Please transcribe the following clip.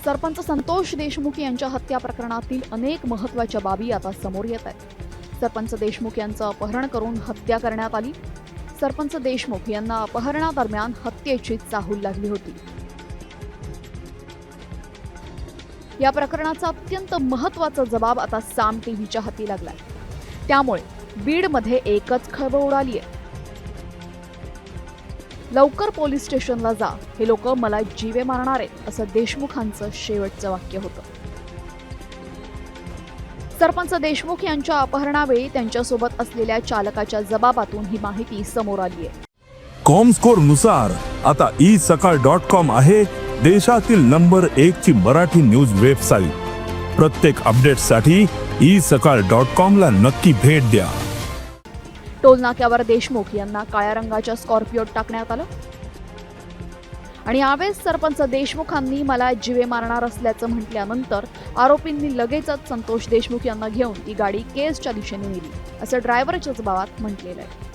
सरपंच संतोष देशमुख यांच्या हत्या प्रकरणातील अनेक महत्त्वाच्या बाबी आता समोर येत आहेत। सरपंच देशमुख यांचं अपहरण करून हत्या करण्यात आली। सरपंच देशमुख यांना अपहरणादरम्यान हत्येची चाहूल लागली होती। या प्रकरणाचा अत्यंत महत्त्वाचा जबाब आता साम टीव्हीच्या हाती लागलाय। त्यामुळे बीडमध्ये एकच खळबळ उडाली आहे। लवकर पोलीस स्टेशनला जा, हे लोक मला जीवे मारणार आहेत, असं देशमुखांचं शेवटचं वाक्य होतं। सरपंच देशमुख यांच्या अपहरणावेळी त्यांच्यासोबत असलेल्या चालकाच्या जबाबातून ही माहिती समोर आली आहे। कॉमस्कोर नुसार आता isakal.com आहे देशातील नंबर 1 ची मराठी न्यूज वेबसाईट। प्रत्येक अपडेटसाठी isakal.com ला नक्की भेट द्या। टोलनाक्यावर देशमुख यांना काळ्या रंगाच्या स्कॉर्पिओत टाकण्यात आलं आणि यावेळेस सरपंच देशमुखांनी मला जीवे मारणार असल्याचं म्हटल्यानंतर आरोपींनी लगेचच संतोष देशमुख यांना घेऊन ती गाडी केसच्या दिशेने नेली, असं ड्रायव्हरच्या जबाबात म्हटलेलं आहे।